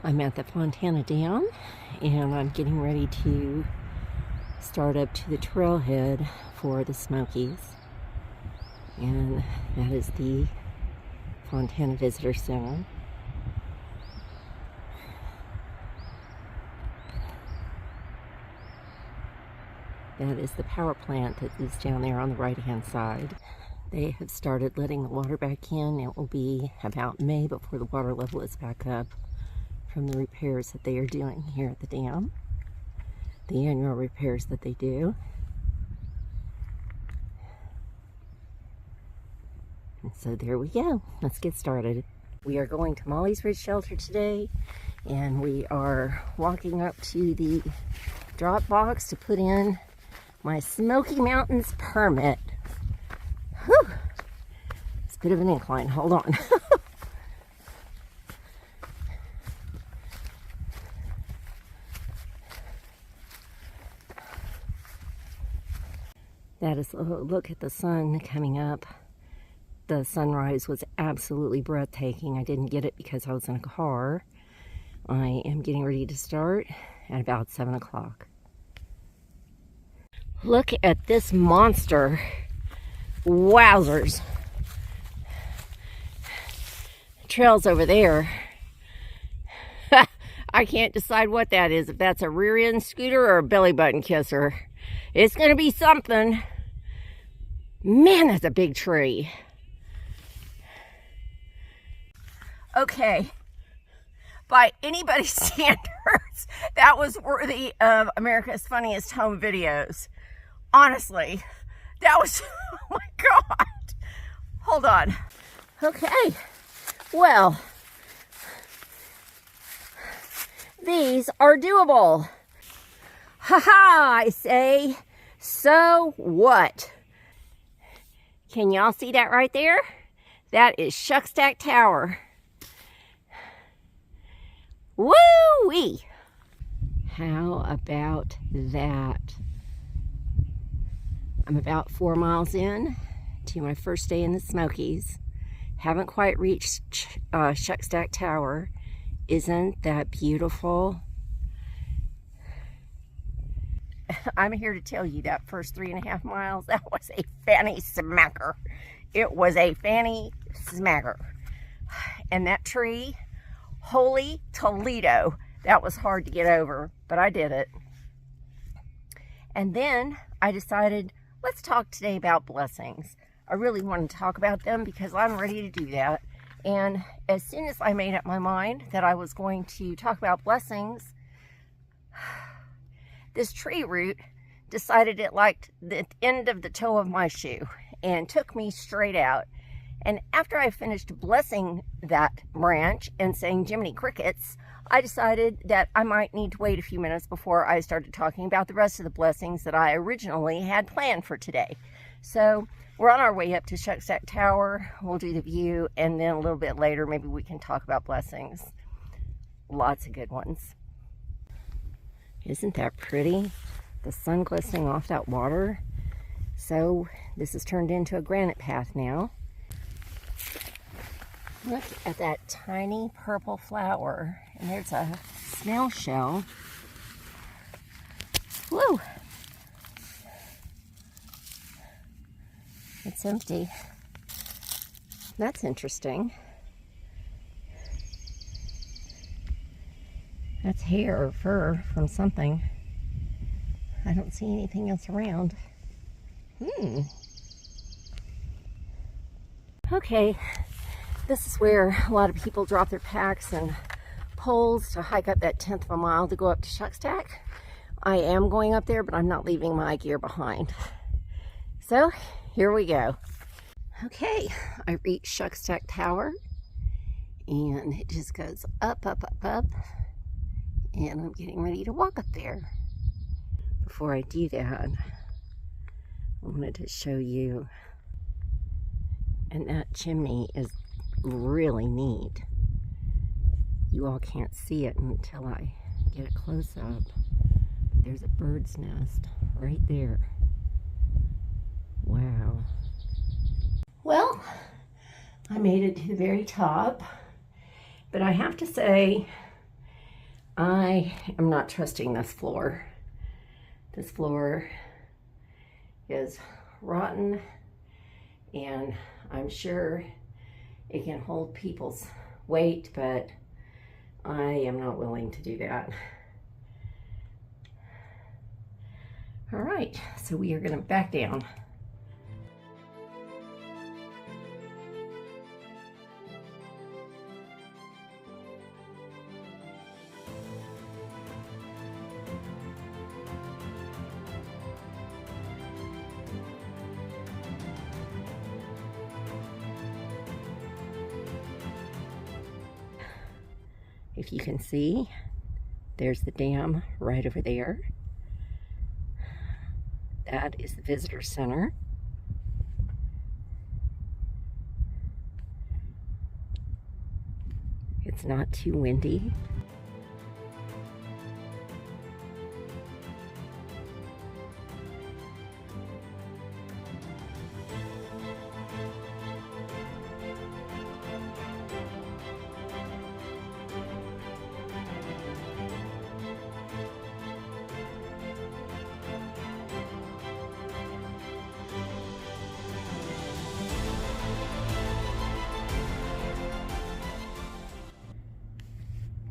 I'm at the Fontana Dam, and I'm getting ready to start up to the trailhead for the Smokies. And that is the Fontana Visitor Center. That is the power plant that is down there on the right-hand side. They have started letting the water back in. It will be about May before the water level is back up from the repairs that they are doing here at the dam. The annual repairs that they do. And so there we go. Let's get started. We are going to Mollie's Ridge Shelter today, and we are walking up to the drop box to put in my Smoky Mountains permit. Whew. It's a bit of an incline. Hold on. That is a look at the sun coming up. The sunrise was absolutely breathtaking. I didn't get it because I was in a car. I am getting ready to start at about 7 o'clock. Look at this monster. Wowzers. Trail's over there. I can't decide what that is, if that's a rear end scooter or a belly button kisser. It's going to be something. Man, that's a big tree. Okay, by anybody's standards, that was worthy of America's Funniest Home Videos. Honestly, that was, oh my God. Hold on. Okay, well, these are doable. Ha-ha, I say. So what? Can y'all see that right there? That is Shuckstack Tower. Woo-wee! How about that? I'm about 4 miles in to my first day in the Smokies. Haven't quite reached Shuckstack Tower. Isn't that beautiful? I'm here to tell you that first 3.5 miles, that was a fanny smacker. It was a fanny smacker. And that tree, holy Toledo, that was hard to get over, but I did it. And then I decided, let's talk today about blessings. I really want to talk about them because I'm ready to do that. And as soon as I made up my mind that I was going to talk about blessings, this tree root decided it liked the end of the toe of my shoe and took me straight out. And after I finished blessing that branch and saying Jiminy Crickets, I decided that I might need to wait a few minutes before I started talking about the rest of the blessings that I originally had planned for today. So we're on our way up to Shuckstack Tower. We'll do the view, and then a little bit later, maybe we can talk about blessings. Lots of good ones. Isn't that pretty? The sun glistening off that water. So this has turned into a granite path now. Look at that tiny purple flower. And there's a snail shell. Woo! It's empty. That's interesting. That's hair or fur from something. I don't see anything else around. Okay, this is where a lot of people drop their packs and poles to hike up that 1/10 of a mile to go up to Shuckstack. I am going up there, but I'm not leaving my gear behind. So, here we go. Okay, I reached Shuckstack Tower, and it just goes up, up, up, up. And I'm getting ready to walk up there. Before I do that, I wanted to show you, and that chimney is really neat. You all can't see it until I get it close up. There's a bird's nest right there. Wow. Well, I made it to the very top, but I have to say I am not trusting this floor. This floor is rotten, and I'm sure it can hold people's weight, but I am not willing to do that. All right, so we are going to back down. If you can see, there's the dam right over there. That is the visitor center. It's not too windy.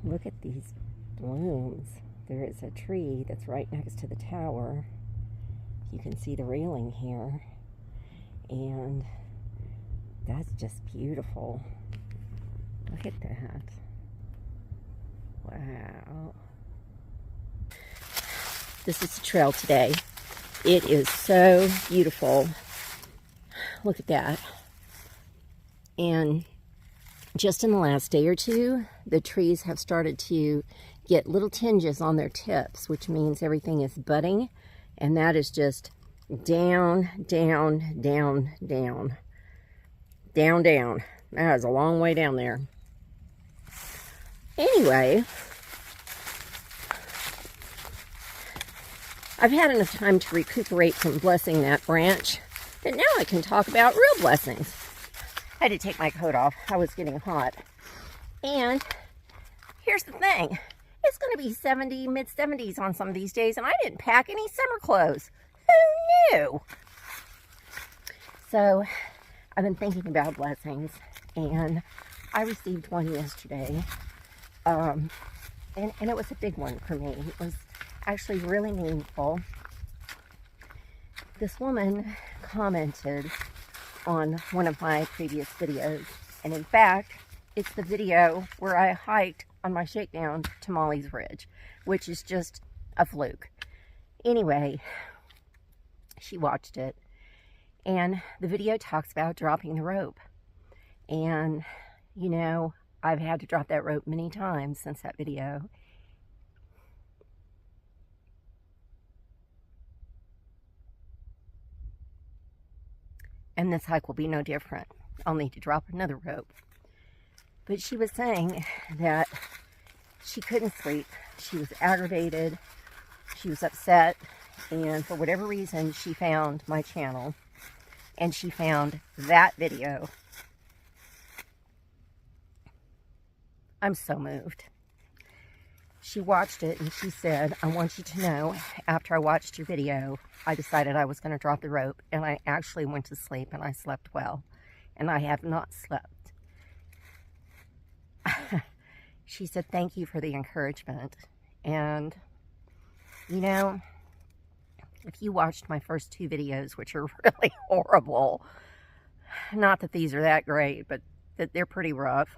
Look at these blooms. There is a tree that's right next to the tower. You can see the railing here, and that's just beautiful. Look at that. Wow. This is the trail today. It is so beautiful. Look at that. And just in the last day or two, the trees have started to get little tinges on their tips, which means everything is budding, and that is just down, down, down, down, down, down. That is a long way down there. Anyway, I've had enough time to recuperate from blessing that branch that now I can talk about real blessings. I had to take my coat off. I was getting hot. And here's the thing. It's going to be 70, mid-70s on some of these days, and I didn't pack any summer clothes. Who knew? So I've been thinking about blessings, and I received one yesterday. And it was a big one for me. It was actually really meaningful. This woman commented on one of my previous videos, and in fact it's the video where I hiked on my shakedown to Mollie's Ridge, which is just a fluke. Anyway, she watched it, and the video talks about dropping the rope, and you know, I've had to drop that rope many times since that video. And this hike will be no different. I'll need to drop another rope. But she was saying that she couldn't sleep. She was aggravated. She was upset. And for whatever reason, she found my channel. And she found that video. I'm so moved. She watched it and she said, I want you to know, after I watched your video, I decided I was going to drop the rope, and I actually went to sleep, and I slept well, and I have not slept. She said, thank you for the encouragement. And, you know, if you watched my first two videos, which are really horrible, not that these are that great, but that they're pretty rough,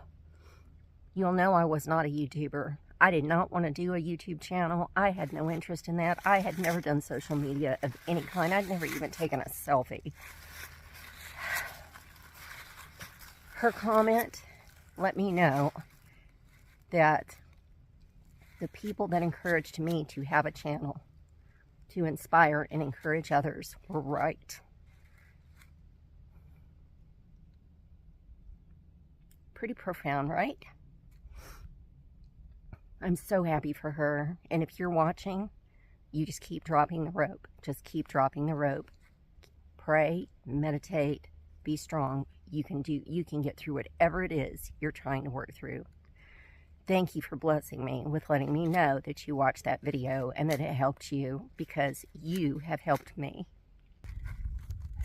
you'll know I was not a YouTuber. I did not want to do a YouTube channel. I had no interest in that. I had never done social media of any kind. I'd never even taken a selfie. Her comment let me know that the people that encouraged me to have a channel to inspire and encourage others were right. Pretty profound, right? I'm so happy for her. And if you're watching, you just keep dropping the rope. Just keep dropping the rope. Pray, meditate, be strong. You can get through whatever it is you're trying to work through. thank you for blessing me with letting me know that you watched that video and that it helped you, because you have helped me.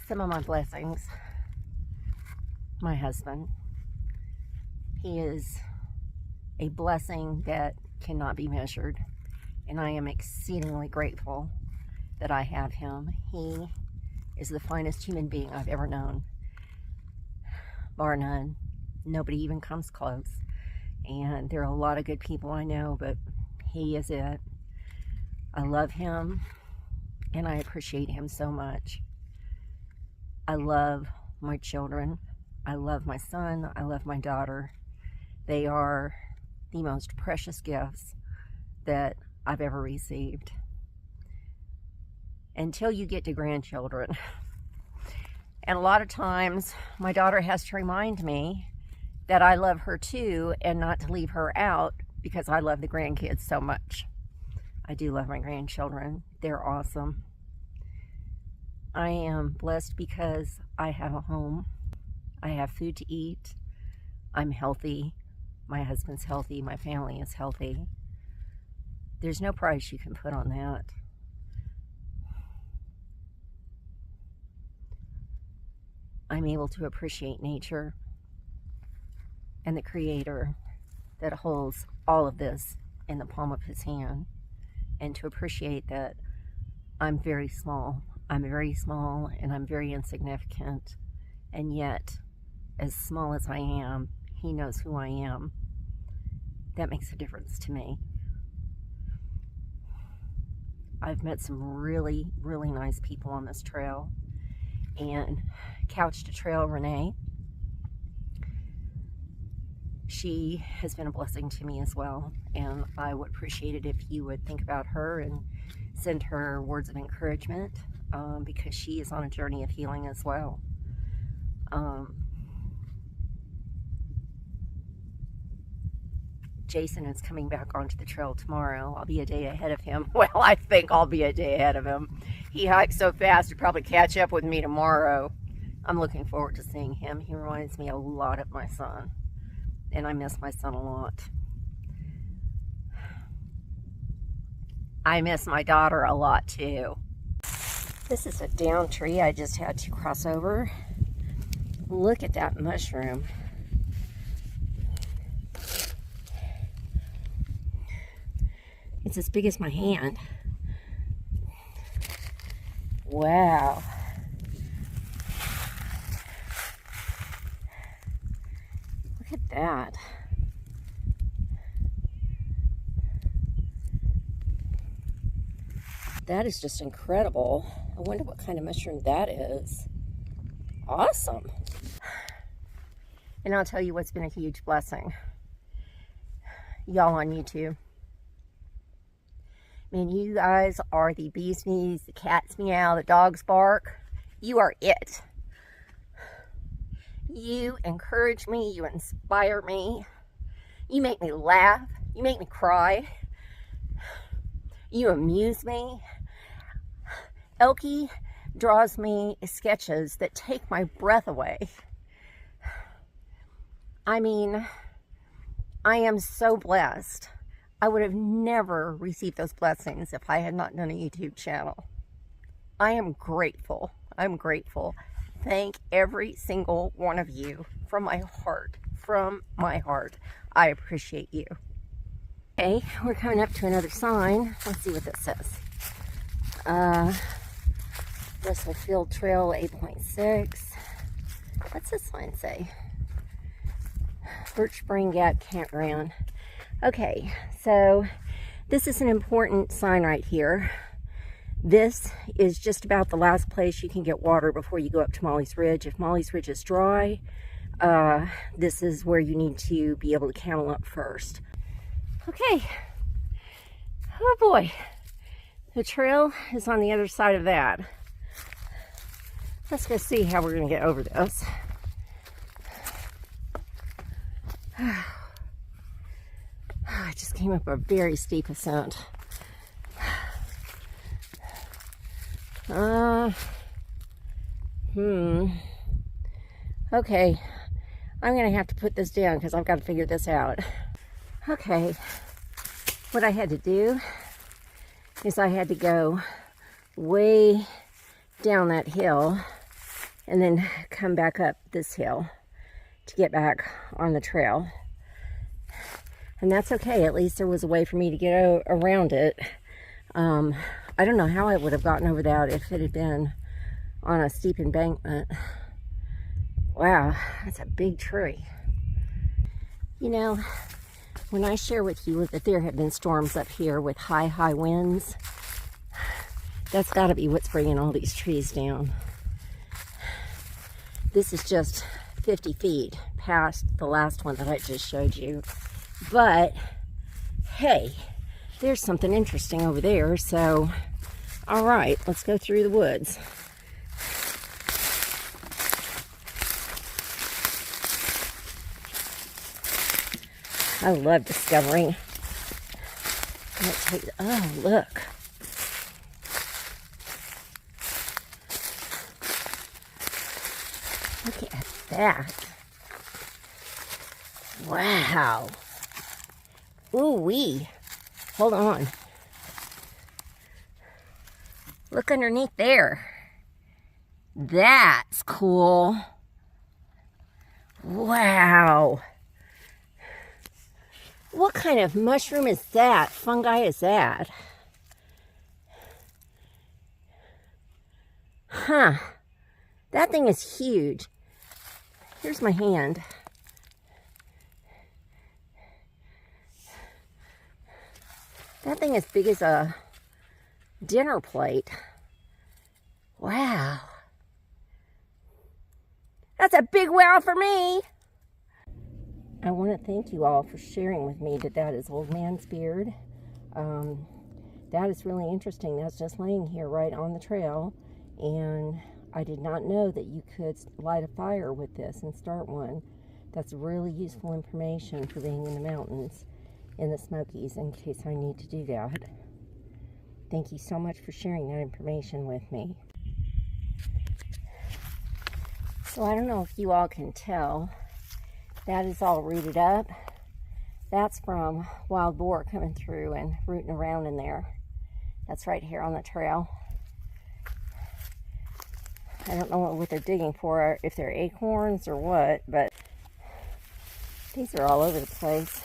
Some of my blessings. My husband. He is a blessing that cannot be measured, and I am exceedingly grateful that I have him. He is the finest human being I've ever known, bar none. Nobody even comes close. And there are a lot of good people I know, but he is it. I love him, and I appreciate him so much. I love my children. I love my son. I love my daughter. They are the most precious gifts that I've ever received. Until you get to grandchildren. And a lot of times, my daughter has to remind me that I love her too, and not to leave her out, because I love the grandkids so much. I do love my grandchildren. They're awesome. I am blessed because I have a home. I have food to eat. I'm healthy. My husband's healthy. My family is healthy. There's no price you can put on that. I'm able to appreciate nature and the Creator that holds all of this in the palm of his hand, and to appreciate that I'm very small. I'm very small and I'm very insignificant, and yet, as small as I am, he knows who I am. That makes a difference to me. I've met some really, really nice people on this trail, and Couch to Trail Renee, she has been a blessing to me as well, and I would appreciate it if you would think about her and send her words of encouragement, because she is on a journey of healing as well. Jason is coming back onto the trail tomorrow. I'll be a day ahead of him. Well, I think I'll be a day ahead of him. He hikes so fast he'll probably catch up with me tomorrow. I'm looking forward to seeing him. He reminds me a lot of my son, and I miss my son a lot. I miss my daughter a lot too. This is a down tree I just had to cross over. Look at that mushroom. It's as big as my hand. Wow. Look at that. That is just incredible. I wonder what kind of mushroom that is. Awesome. And I'll tell you what's been a huge blessing. Y'all on YouTube. Man, you guys are the bee's knees, the cat's meow, the dog's bark. You are it. You encourage me, you inspire me, you make me laugh, you make me cry, you amuse me. Elkie draws me sketches that take my breath away. I mean, I am so blessed. I would have never received those blessings if I had not done a YouTube channel. I am grateful. I'm grateful. Thank every single one of you from my heart. From my heart. I appreciate you. Okay, we're coming up to another sign. Let's see what that says. Russell Field Trail 8.6. What's this sign say? Birch Spring Gap Campground. Okay, so this is an important sign right here. This is just about the last place you can get water before you go up to Mollie's Ridge. If Mollie's Ridge is dry, this is where you need to be able to camel up first. Okay. Oh boy. The trail is on the other side of that. Let's go see how we're going to get over this. I just came up a very steep ascent. Okay, I'm gonna have to put this down because I've got to figure this out. Okay, what I had to do is I had to go way down that hill and then come back up this hill to get back on the trail. And that's okay, at least there was a way for me to get around it. I don't know how I would have gotten over that if it had been on a steep embankment. Wow, that's a big tree. You know, when I share with you that there have been storms up here with high winds, that's got to be what's bringing all these trees down. This is just 50 feet past the last one that I just showed you. But, hey, there's something interesting over there, so, all right, let's go through the woods. I love discovering. Oh, look. Look at that. Wow. Ooh-wee. Hold on. Look underneath there. That's cool. Wow. What kind of mushroom is that? Fungi is that? Huh. That thing is huge. Here's my hand. That thing is big as a dinner plate. Wow. That's a big wow for me. I want to thank you all for sharing with me that is Old Man's beard. That is really interesting. That's just laying here right on the trail. And I did not know that you could light a fire with this and start one. That's really useful information for being in the mountains in the Smokies in case I need to do that. Thank you so much for sharing that information with me. So I don't know if you all can tell, that is all rooted up. That's from wild boar coming through and rooting around in there. That's right here on the trail. I don't know what they're digging for, if they're acorns or what, but these are all over the place.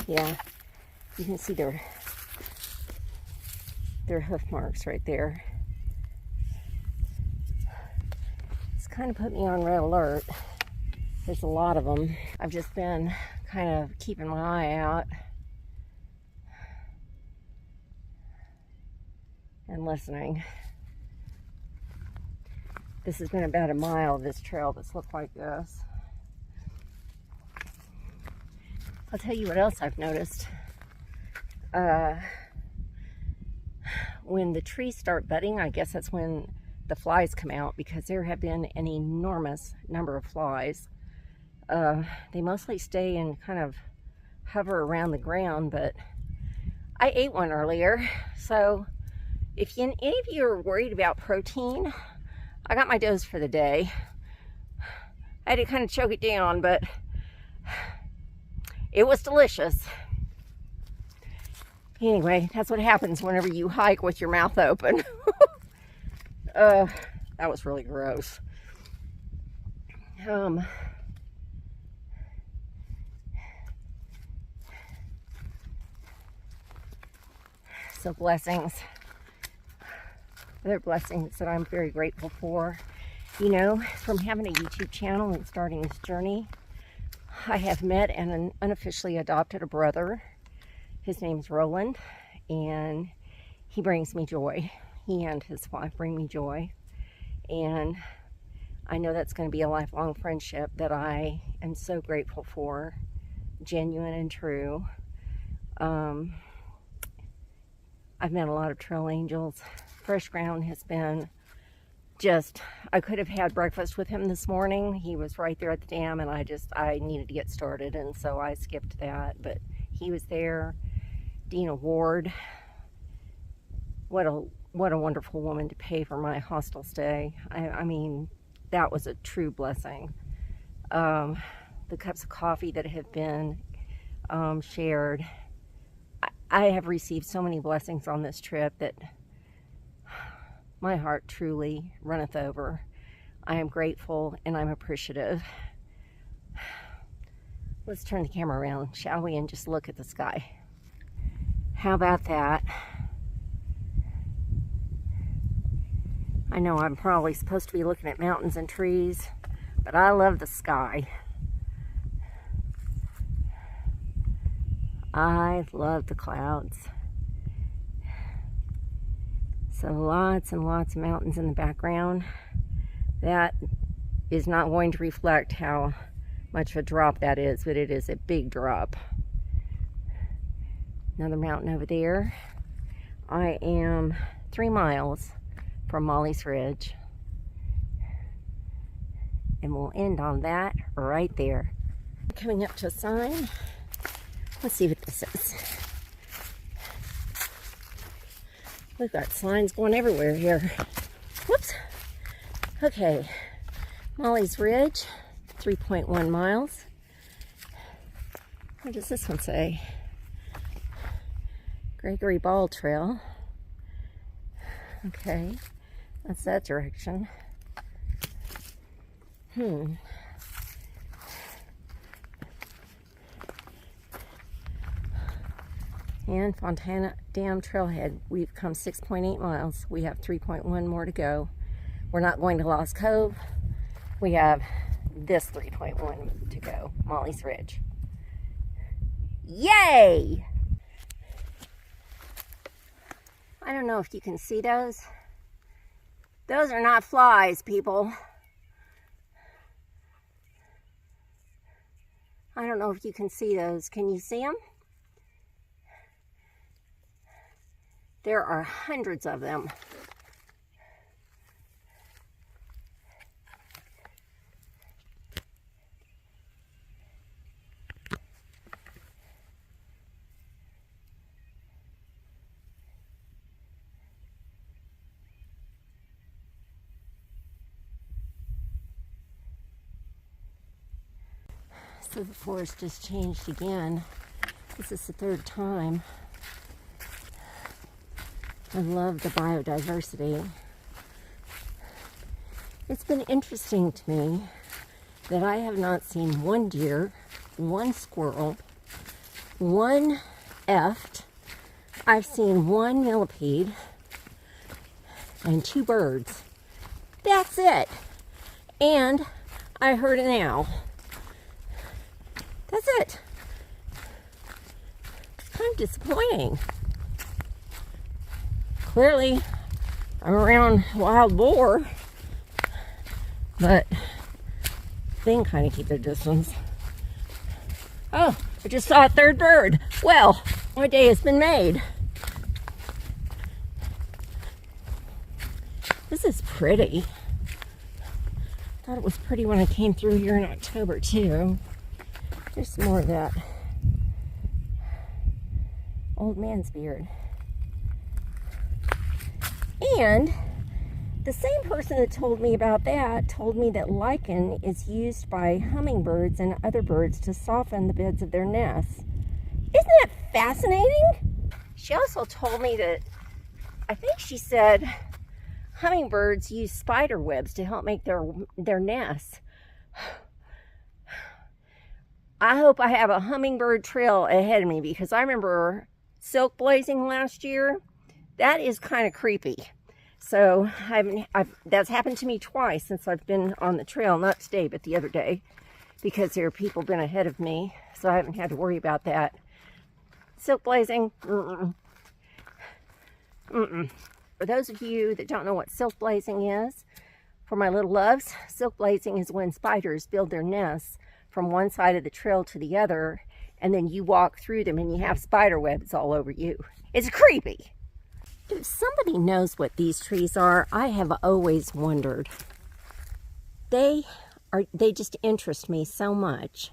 Yeah, you can see their hoof marks right there. It's kind of put me on red alert. There's a lot of them. I've just been kind of keeping my eye out and listening. This has been about a mile of this trail that's looked like this. I'll tell you what else I've noticed. When the trees start budding, I guess that's when the flies come out, because there have been an enormous number of flies. They mostly stay and kind of hover around the ground, but I ate one earlier. So if any of you are worried about protein, I got my dose for the day. I had to kind of choke it down, but it was delicious. Anyway, that's what happens whenever you hike with your mouth open. That was really gross. So blessings. Other blessings that I'm very grateful for. You know, from having a YouTube channel and starting this journey, I have met and unofficially adopted a brother. His name's Roland, and he brings me joy. He and his wife bring me joy. And I know that's going to be a lifelong friendship that I am so grateful for. Genuine and true. I've met a lot of trail angels. Fresh Ground has been just, I could have had breakfast with him this morning. He was right there at the dam, and I needed to get started, and so I skipped that. But he was there. Dina Ward, what a wonderful woman to pay for my hostel stay. I mean, that was a true blessing. the cups of coffee that have been shared. I have received so many blessings on this trip that my heart truly runneth over. I am grateful and I'm appreciative. Let's turn the camera around, shall we, and just look at the sky. How about that? I know I'm probably supposed to be looking at mountains and trees, but I love the sky. I love the clouds. So lots and lots of mountains in the background. That is not going to reflect how much of a drop that is, but it is a big drop. Another mountain over there. I am 3 miles from Mollie's Ridge. And we'll end on that right there. Coming up to a sign. Let's see what this is. We've got signs going everywhere here. Whoops. Okay. Mollie's Ridge, 3.1 miles. What does this one say? Gregory Ball Trail. Okay. That's that direction. And Fontana Dam Trailhead. We've come 6.8 miles. We have 3.1 more to go. We're not going to Lost Cove. We have this 3.1 to go. Mollie's Ridge. Yay! I don't know if you can see those. Those are not flies, people. I don't know if you can see those. Can you see them? There are hundreds of them. So the forest just changed again. This is the 3rd time. I love the biodiversity. It's been interesting to me that I have not seen one deer, one squirrel, one eft. I've seen one millipede and 2 birds. That's it. And I heard an owl. That's it. It's kind of disappointing. Clearly, I'm around wild boar, but they can kind of keep their distance. Oh, I just saw a 3rd bird. Well, my day has been made. This is pretty. Thought it was pretty when I came through here in October too. There's some more of that old man's beard. And the same person that told me about that told me that lichen is used by hummingbirds and other birds to soften the beds of their nests. Isn't that fascinating? She also told me that, I think she said, hummingbirds use spider webs to help make their nests. I hope I have a hummingbird trail ahead of me, because I remember silk blazing last year. That is kind of creepy. So that's happened to me twice since I've been on the trail, not today, but the other day, because there are people been ahead of me, so I haven't had to worry about that. Silk blazing, For those of you that don't know what silk blazing is, for my little loves, silk blazing is when spiders build their nests from one side of the trail to the other, and then you walk through them and you have spider webs all over you. It's creepy. If somebody knows what these trees are, I have always wondered. They just interest me so much.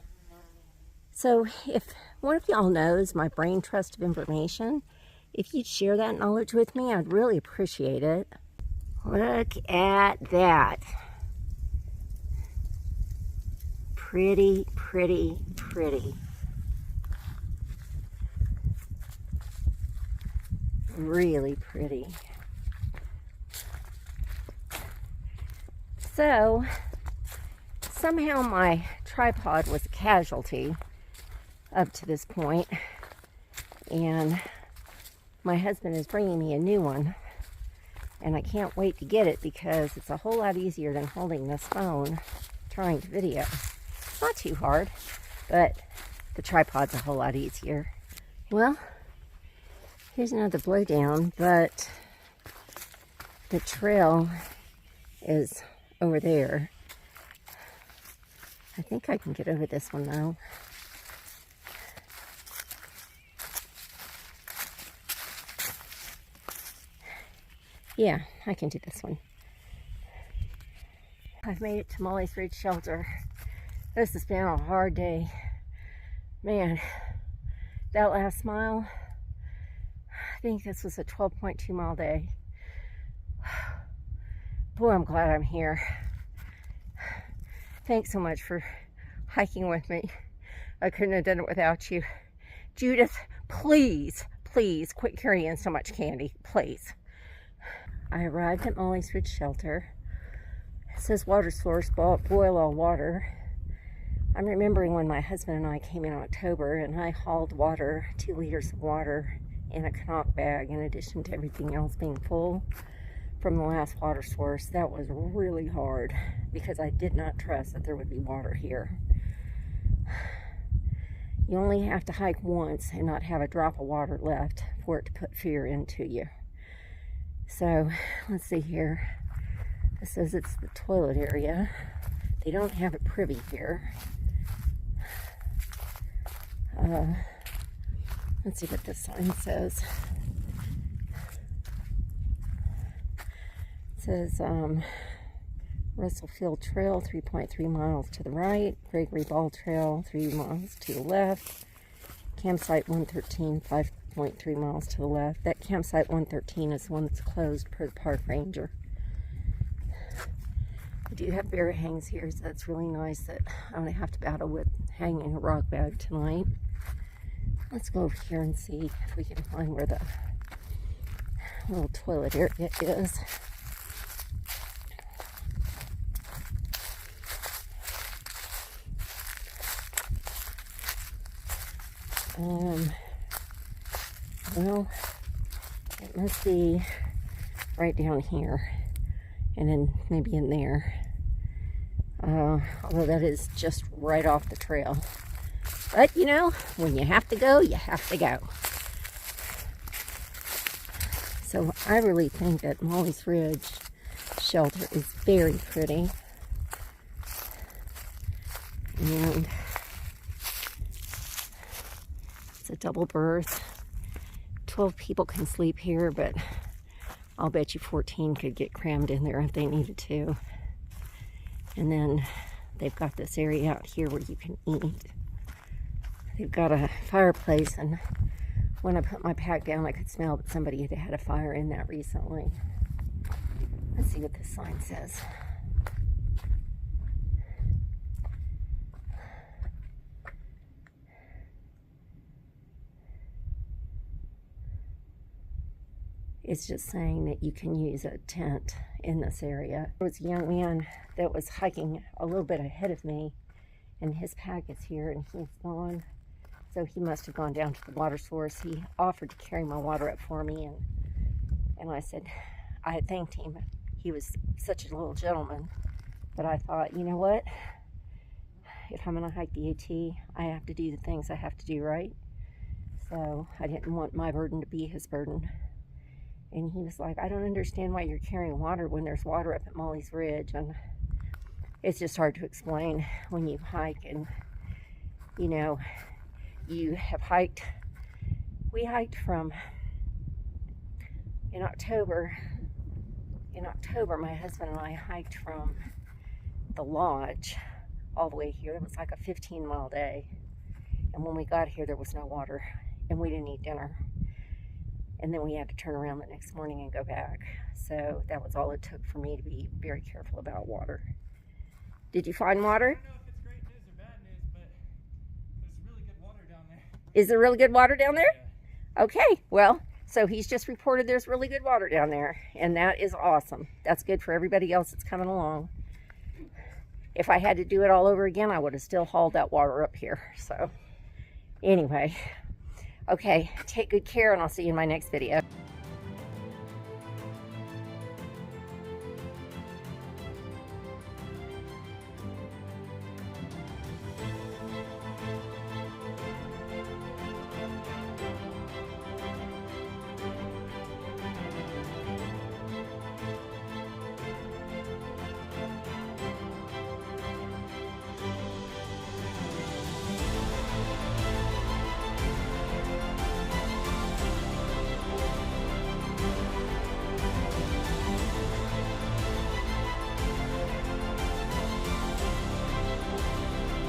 So if one of y'all knows my brain trust of information, if you'd share that knowledge with me, I'd really appreciate it. Look at that. pretty, pretty, pretty. Really pretty. So, somehow my tripod was a casualty up to this point, and my husband is bringing me a new one, and I can't wait to get it because it's a whole lot easier than holding this phone trying to video. It's not too hard, but the tripod's a whole lot easier. Well, here's another blowdown, but the trail is over there. I think I can get over this one though. Yeah, I can do this one. I've made it to Mollie's Ridge Shelter. This has been a hard day. Man, that last mile, I think this was a 12.2 mile day. Boy, I'm glad I'm here. Thanks so much for hiking with me. I couldn't have done it without you. Judith, please, please quit carrying so much candy, please. I arrived at Mollie's Ridge Shelter. It says water source, boil all water. I'm remembering when my husband and I came in October and I hauled water, 2 liters of water in a knock bag in addition to everything else being full from the last water source. That was really hard because I did not trust that there would be water here. You only have to hike once and not have a drop of water left for it to put fear into you. So let's see here. It says it's the toilet area. They don't have it privy here. Let's see what this sign says. It says Russellfield Trail, 3.3 miles to the right. Gregory Ball Trail, 3 miles to the left. Campsite 113, 5.3 miles to the left. That campsite 113 is the one that's closed per the park ranger. We do have bear hangs here, so that's really nice that I don't have to battle with hanging a rock bag tonight. Let's go over here and see if we can find where the little toilet area is. Well, it must be right down here, and then maybe in there. Although that is just right off the trail. But, you know, when you have to go, you have to go. So I really think that Mollie's Ridge Shelter is very pretty. And it's a double berth. 12 people can sleep here, but I'll bet you 14 could get crammed in there if they needed to. And then they've got this area out here where you can eat. They've got a fireplace, and when I put my pack down, I could smell that somebody had had a fire in that recently. Let's see what this sign says. It's just saying that you can use a tent in this area. There was a young man that was hiking a little bit ahead of me, and his pack is here, and he's gone. So he must have gone down to the water source. He offered to carry my water up for me, and I said, I had thanked him. He was such a little gentleman. But I thought, you know what? If I'm gonna hike the AT, I have to do the things I have to do, right? So I didn't want my burden to be his burden. And he was like, I don't understand why you're carrying water when there's water up at Mollie's Ridge. And it's just hard to explain when you hike and, you know, you have hiked. We hiked from, in October, my husband and I hiked from the lodge all the way here. It was like a 15-mile day. And when we got here, there was no water, and we didn't eat dinner. And then we had to turn around the next morning and go back. So that was all it took for me to be very careful about water. Did you find water? I don't know if it's great news or bad Is there really good water down there? Okay, well, so he's just reported there's really good water down there, and that is awesome. That's good for everybody else that's coming along. If I had to do it all over again, I would have still hauled that water up here. So anyway, okay, take good care, and I'll see you in my next video.